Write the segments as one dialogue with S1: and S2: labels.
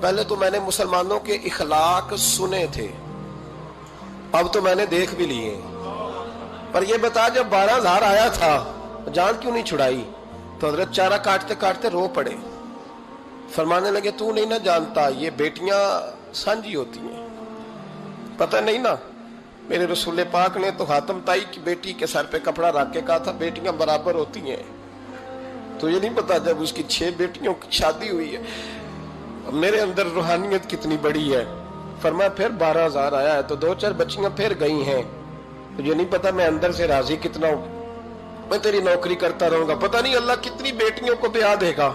S1: پہلے تو میں نے مسلمانوں کے اخلاق سنے تھے، اب تو میں نے دیکھ بھی لیے. پر یہ بتا جب 12,000 آیا تھا جان کیوں نہیں چھڑائی؟ تو حضرت چارہ کاٹتے کاٹتے رو پڑے، فرمانے لگے تو نہیں نہ جانتا یہ بیٹیاں سانجی ہوتی ہیں، پتہ نہیں نا. میرے رسول پاک نے تو حاتم تائی کی بیٹی کے سر پہ کپڑا رکھ کے کہا تھا بیٹیاں برابر ہوتی ہیں. تو یہ نہیں پتا جب اس کی 6 بیٹیوں کی شادی ہوئی ہے میرے اندر روحانیت کتنی بڑی ہے. فرمایا پھر 12,000 آیا ہے تو 2-4 بچیاں پھر گئی ہیں، تو یہ نہیں پتا میں اندر سے راضی کتنا ہوں، میں تیری نوکری کرتا رہوں گا، پتہ نہیں اللہ کتنی بیٹیوں کو بیاہ دے گا.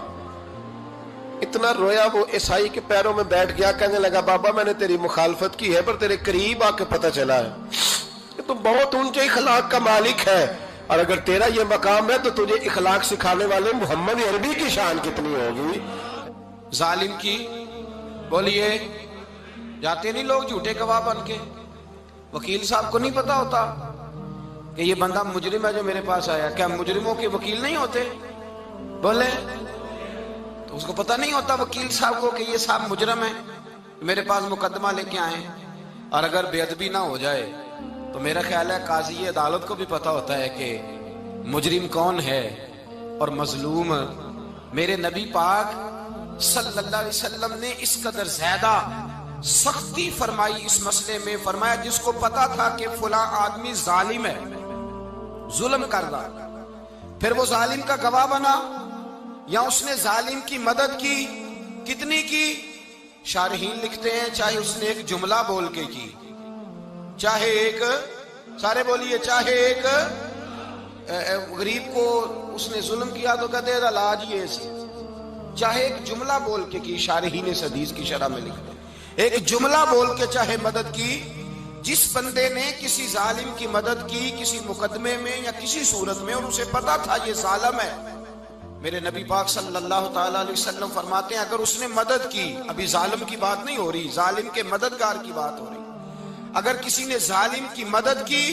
S1: اتنا رویا وہ عیسائی کے پیروں میں بیٹھ گیا، کہنے لگا بابا میں نے تیری مخالفت کی ہے پر تیرے قریب آ کے پتہ چلا ہے کہ تو بہت اونچے اخلاق کا مالک ہے، اور اگر تیرا یہ مقام ہے تو تجھے اخلاق سکھانے والے محمد عربی کی شان کتنی ہوگی.
S2: ظالم کی بولیے جاتے نہیں لوگ جھوٹے گواہ بن کے. وکیل صاحب کو نہیں پتا ہوتا کہ یہ بندہ مجرم ہے جو میرے پاس آیا، کیا مجرموں کے وکیل نہیں ہوتے؟ بولے تو اس کو پتہ نہیں ہوتا وکیل صاحب کو کہ یہ صاحب مجرم ہے میرے پاس مقدمہ لے کے آئے. اور اگر بے ادبی نہ ہو جائے تو میرا خیال ہے قاضی عدالت کو بھی پتہ ہوتا ہے کہ مجرم کون ہے اور مظلوم. میرے نبی پاک صلی اللہ علیہ وسلم نے اس قدر زیادہ سختی فرمائی اس مسئلے میں، فرمایا جس کو پتا تھا کہ فلاں آدمی ظالم ہے، ظلم کر رہا، پھر وہ ظالم کا گواہ بنا یا اس نے ظالم کی مدد کی، کتنی کی؟ شارحین لکھتے ہیں چاہے اس نے ایک جملہ بول کے کی، چاہے ایک، سارے بولیے، چاہے ایک غریب کو اس نے ظلم کیا تو کہتے ہیں علاج یہ سی، چاہے ایک جملہ بول کے کی. شارحین اس حدیث کی شرح میں لکھتے ہیں ایک جملہ بول کے چاہے مدد کی. جس بندے نے کسی ظالم کی مدد کی کسی مقدمے میں یا کسی صورت میں اور اسے پتا تھا یہ ظالم ہے، میرے نبی پاک صلی اللہ تعالی علیہ وسلم فرماتے ہیں اگر اس نے مدد کی، ابھی ظالم کی بات نہیں ہو رہی، ظالم کے مددگار کی بات ہو رہی، اگر کسی نے ظالم کی مدد کی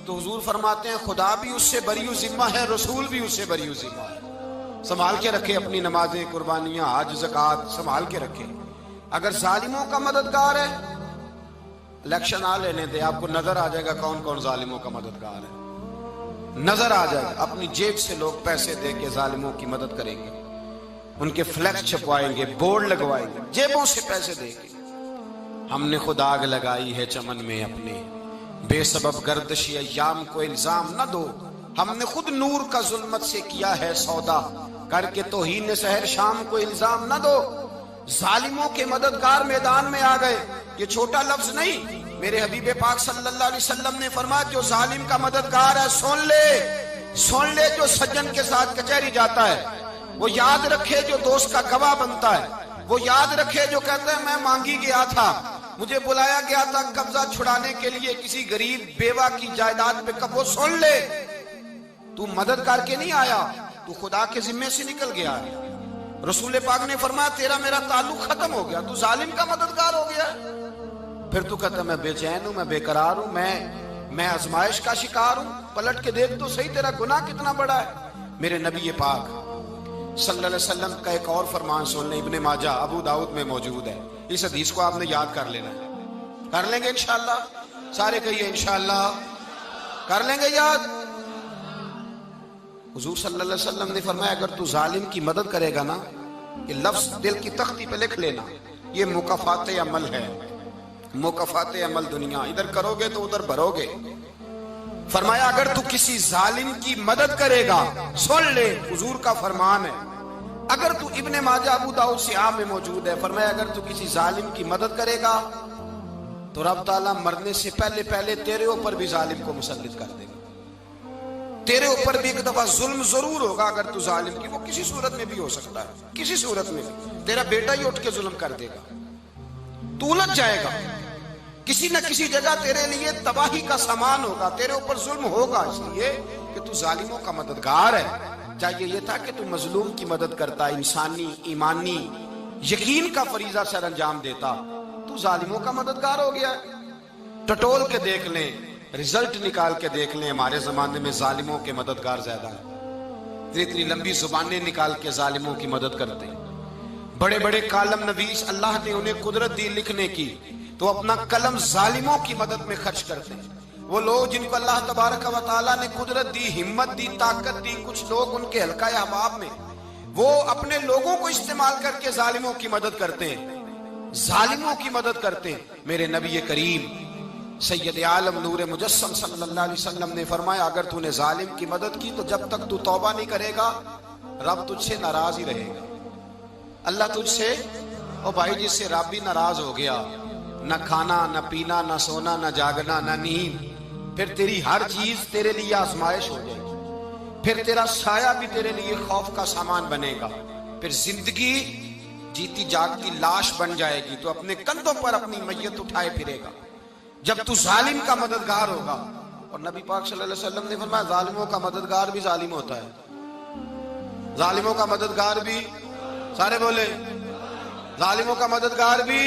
S2: تو حضور فرماتے ہیں خدا بھی اس سے بری و ذمہ ہے، رسول بھی اس سے بری و ذمہ ہے. سنبھال کے رکھے اپنی نمازیں، قربانیاں، حج، زکوٰۃ سنبھال کے رکھے. اگر ظالموں کا مددگار ہے، الیکشن آ لینے دے، آپ کو نظر آ جائے گا کون کون ظالموں کا مددگار ہے، نظر آ جائے گا. اپنی جیب سے لوگ پیسے دے کے ظالموں کی مدد کریں گے، ان کے فلیکس چھپوائیں گے، بورڈ لگوائیں گے، جیبوں سے پیسے دے کے. ہم نے خود آگ لگائی ہے چمن میں اپنے، بے سبب گردشی ایام کو الزام نہ دو، ہم نے خود نور کا ظلمت سے کیا ہے سودا، کر کے توہین سحر شام کو الزام نہ دو. ظالموں کے مددگار میدان میں آ گئے، یہ چھوٹا لفظ نہیں. میرے حبیب پاک صلی اللہ علیہ وسلم نے فرمایا جو ظالم کا مددگار ہے سن لے جو سجن کے ساتھ کچہری جاتا ہے، وہ یاد رکھے جو دوست کا گواہ بنتا ہے، وہ یاد رکھے جو کہتا ہے میں مانگی گیا تھا، مجھے بلایا گیا تھا قبضہ چھڑانے کے لیے کسی غریب بیوہ کی جائیداد پہ، کب وہ سن لے تو مدد کر کے نہیں آیا، تو خدا کے ذمے سے نکل گیا ہے. رسول پاک نے فرمایا تیرا میرا تعلق ختم ہو گیا، تو ظالم کا مددگار ہو گیا. پھر تو کہتا میں بے چین ہوں، میں بے قرار ہوں، میں آزمائش کا شکار ہوں. پلٹ کے دیکھ تو صحیح تیرا گناہ کتنا بڑا ہے. میرے نبی پاک صلی اللہ علیہ وسلم کا ایک اور فرمان سن لیں، ابن ماجہ ابو داؤد میں موجود ہے. اس حدیث کو آپ نے یاد کر لینا ہے. کر لیں گے انشاءاللہ؟ سارے کہیے انشاءاللہ کر لیں گے یاد. حضور صلی اللہ علیہ وسلم نے فرمایا اگر تو ظالم کی مدد کرے گا نا، یہ لفظ دل کی تختی پہ لکھ لینا، یہ مکافات عمل ہے، مکافات عمل دنیا، ادھر کرو گے تو ادھر بھرو گے. فرمایا اگر تو کسی ظالم کی مدد کرے گا، سن لے حضور کا فرمان ہے، اگر تو ابن ماجہ ابو داؤد سیاہ میں موجود ہے، فرمایا اگر تو کسی ظالم کی مدد کرے گا تو رب تعالیٰ مرنے سے پہلے تیرے اوپر بھی ظالم کو مسلط کر دے گا. تیرے اوپر بھی ایک دفعہ ظلم ضرور ہوگا اگر تو ظالم کی، وہ کسی صورت میں بھی ہو سکتا ہے، کسی صورت میں بھی تیرا بیٹا ہی اٹھ کے ظلم کر دے گا، تو الجھ جائے گا، کسی نہ کسی جگہ تیرے لیے تباہی کا سامان ہوگا، تیرے اوپر ظلم ہوگا، اس لیے کہ تو ظالموں کا مددگار ہے. چاہیے یہ تھا کہ تو مظلوم کی مدد کرتا، انسانی ایمانی یقین کا فریضہ سر انجام دیتا، تو ظالموں کا مددگار ہو گیا. ٹٹول کے دیکھ لیں، رزلٹ نکال کے دیکھ لیں، ہمارے زمانے میں ظالموں کے مددگار زیادہ ہیں. اتنی لمبی زبانیں نکال کے ظالموں کی مدد کرتے ہیں. بڑے بڑے کالم نویس اللہ نے انہیں قدرت دی لکھنے کی، تو اپنا قلم ظالموں کی مدد میں خرچ کرتے ہیں۔ وہ لوگ جن کو اللہ تبارک و تعالیٰ نے قدرت دی، ہمت دی، طاقت دی، کچھ لوگ ان کے حلقہ احباب میں، وہ اپنے لوگوں کو استعمال کر کے ظالموں کی مدد کرتے ہیں، ظالموں کی مدد کرتے ہیں۔ میرے نبی کریم سید عالم نور مجسم صلی اللہ علیہ وسلم نے فرمایا، اگر تو نے ظالم کی مدد کی تو جب تک تو توبہ نہیں کرے گا رب تجھ سے ناراض ہی رہے گا۔ اللہ تجھ سے، او بھائی جس سے رب بھی ناراض ہو گیا، نہ کھانا نہ پینا نہ سونا نہ جاگنا نہ نیند، پھر تیری ہر چیز تیرے لیے آزمائش ہو جائے گی، پھر تیرا سایہ بھی تیرے لیے خوف کا سامان بنے گا، پھر زندگی جیتی جاگتی لاش بن جائے گی، تو اپنے کندھوں پر اپنی میت اٹھائے پھرے گا جب تو ظالم کا مددگار ہوگا۔ اور نبی پاک صلی اللہ علیہ وسلم نے فرمایا، ظالموں کا مددگار بھی ظالم ہوتا ہے، ظالموں کا مددگار بھی، سارے بولے ظالموں کا مددگار بھی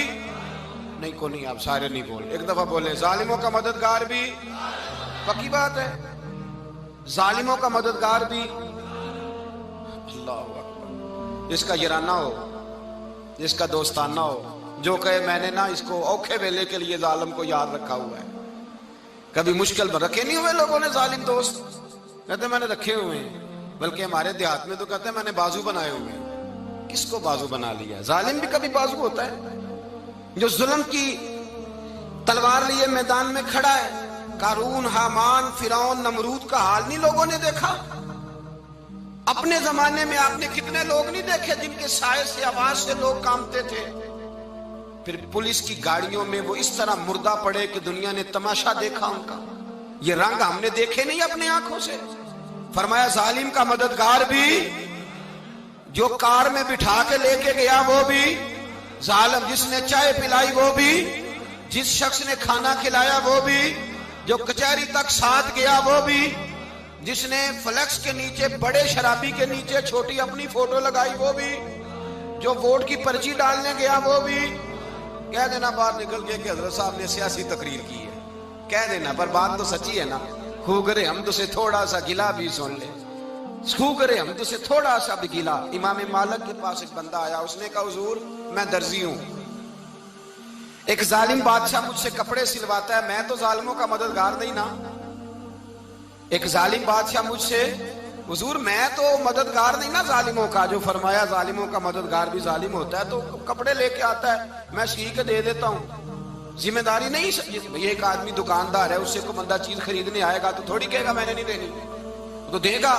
S2: نہیں، کو نہیں، آپ سارے نہیں بولے، ایک دفعہ بولے ظالموں کا مددگار بھی، پکی بات ہے، ظالموں کا مددگار بھی۔ اللہ اکبر، جس کا یارانہ ہو، جس کا دوستانہ ہو، جو کہے میں نے نا اس کو اوکھے ویلے کے لیے ظالم کو یاد رکھا ہوا ہے۔ کبھی مشکل میں رکھے نہیں ہوئے لوگوں نے ظالم دوست، کہتے میں نے رکھے ہوئے ہیں، بلکہ ہمارے دیہات میں تو کہتے ہیں میں نے بازو بنائے ہوئے ہیں۔ کس کو بازو بنا لیا؟ ظالم بھی کبھی بازو ہوتا ہے، جو ظلم کی تلوار لیے میدان میں کھڑا ہے۔ قارون، حامان، فرعون، نمرود کا حال نہیں لوگوں نے دیکھا؟ اپنے زمانے میں آپ نے کتنے لوگ نہیں دیکھے جن کے سائے سے، آواز سے لوگ کانپتے تھے؟ پھر پولیس کی گاڑیوں میں وہ اس طرح مردہ پڑے کہ دنیا نے تماشا دیکھا ان کا۔ یہ رنگ ہم نے دیکھے نہیں اپنے آنکھوں سے۔ فرمایا ظالم کا مددگار بھی، جو کار میں بٹھا کے لے کے گیا وہ بھی ظالم، جس نے چائے پلائی وہ بھی، جس شخص نے کھانا کھلایا وہ بھی، جو کچہری تک ساتھ گیا وہ بھی، جس نے فلیکس کے نیچے، بڑے شرابی کے نیچے چھوٹی اپنی فوٹو لگائی وہ بھی، جو ووٹ کی پرچی ڈالنے گیا وہ بھی۔ کہہ دینا باہر نکل کے کہ حضرت صاحب نے سیاسی تقریر کی ہے، کہہ دینا، پر بات تو سچی ہے نا۔ خوگرے حمد سے تھوڑا سا گلا بھی سن لے، خوگرے حمد سے تھوڑا سا بھی گلا۔ امام مالک کے پاس ایک بندہ آیا، اس نے کہا حضور میں درزی ہوں، ایک ظالم بادشاہ مجھ سے کپڑے سلواتا ہے، میں تو ظالموں کا مددگار نہیں نا۔ ایک ظالم بادشاہ مجھ سے، حضور میں تو مددگار نہیں نا ظالموں کا۔ جو فرمایا ظالموں کا مددگار بھی ظالم ہوتا ہے، تو کپڑے لے کے آتا ہے میں سی کے دے دیتا ہوں، ذمہ داری نہیں۔ یہ ایک آدمی دکاندار ہے، اس سے کوئی بندہ چیز خریدنے آئے گا تو تھوڑی کہے گا میں نے نہیں دینی، تو دے گا۔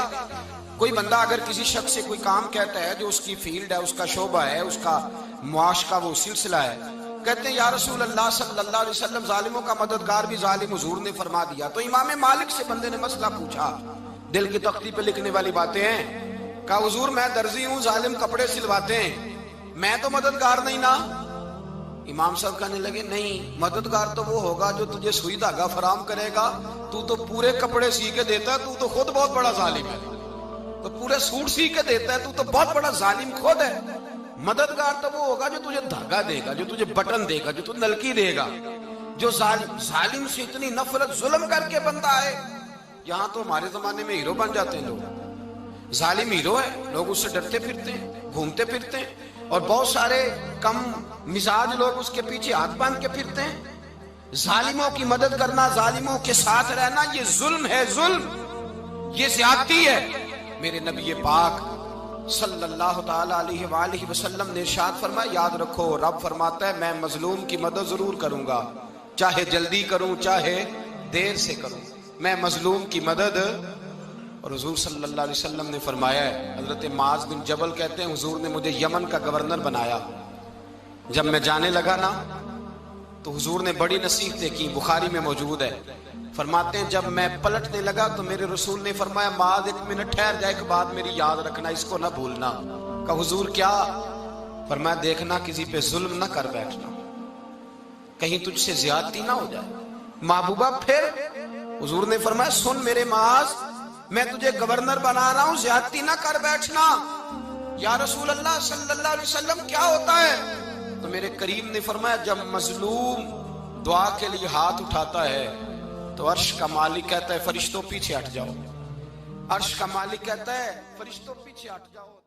S2: کوئی بندہ اگر کسی شخص سے کوئی کام کہتا ہے جو اس کی فیلڈ ہے، اس کا شعبہ ہے، اس کا معاش کا وہ سلسلہ ہے، کہتے ہیں یا رسول اللہ صلی اللہ علیہ وسلم ظالموں کا مددگار بھی ظالم، حضور نے فرما دیا۔ تو امام مالک سے بندے نے مسئلہ پوچھا، دل کی تختی پہ لکھنے والی باتیں ہیں، کہا حضور میں درزی ہوں، ظالم کپڑے سلواتے ہیں، میں تو مددگار نہیں نا۔ امام صاحب کہنے لگے نہیں، مددگار تو وہ ہوگا جو تجھے سوئی دھاگا فراہم کرے گا، تو تو پورے کپڑے سی کے دیتا ہے، تو تو خود بہت بڑا ظالم ہے، تو پورے سوٹ سی کے دیتا ہے، تو تو بہت بڑا ظالم خود ہے۔ مددگار تو وہ ہوگا جو تجھے دھاگا دے گا، جو تجھے بٹن دے گا، جو تجھے نلکی دے گا، جو ظالم سے اتنی نفرت ظلم کر کے بندہ آئے۔ یہاں تو ہمارے زمانے میں ہیرو بن جاتے ہیں لوگ، ظالم ہیرو ہے، لوگ اس سے ڈرتے پھرتے ہیں، گھومتے پھرتے ہیں، اور بہت سارے کم مزاج لوگ اس کے پیچھے ہاتھ باندھ کے پھرتے ہیں۔ ظالموں کی مدد کرنا، ظالموں کے ساتھ رہنا، یہ ظلم ہے، ظلم، یہ زیادتی ہے۔ میرے نبی پاک صلی اللہ تعالی علیہ وآلہ وسلم نے ارشاد فرمایا، یاد رکھو رب فرماتا ہے میں مظلوم کی مدد ضرور کروں گا، چاہے جلدی کروں چاہے دیر سے کروں، میں مظلوم کی مدد۔ اور حضور صلی اللہ علیہ وسلم نے فرمایا ہے، حضرت معاذ بن جبل کہتے ہیں حضور نے مجھے یمن کا گورنر بنایا، جب میں جانے لگا نا تو حضور نے بڑی نصیحتیں کی، بخاری میں موجود ہے، فرماتے ہیں جب میں پلٹنے لگا تو میرے رسول نے فرمایا معاذ ایک منٹ ٹھہر جا، ایک بات میری یاد رکھنا، اس کو نہ بھولنا۔ کہا حضور کیا؟ فرمایا دیکھنا کسی پہ ظلم نہ کر بیٹھنا، کہیں تجھ سے زیادتی نہ ہو جائے۔ محبوبہ پھر حضور نے فرمایا سن میرے معاذ، میں تجھے گورنر بنا رہا ہوں، زیادتی نہ کر بیٹھنا۔ یا رسول اللہ صلی اللہ علیہ وسلم کیا ہوتا ہے؟ تو میرے کریم نے فرمایا جب مظلوم دعا کے لیے ہاتھ اٹھاتا ہے تو عرش کا مالک کہتا ہے فرشتوں پیچھے ہٹ جاؤ، عرش کا مالک کہتا ہے فرشتوں پیچھے ہٹ جاؤ۔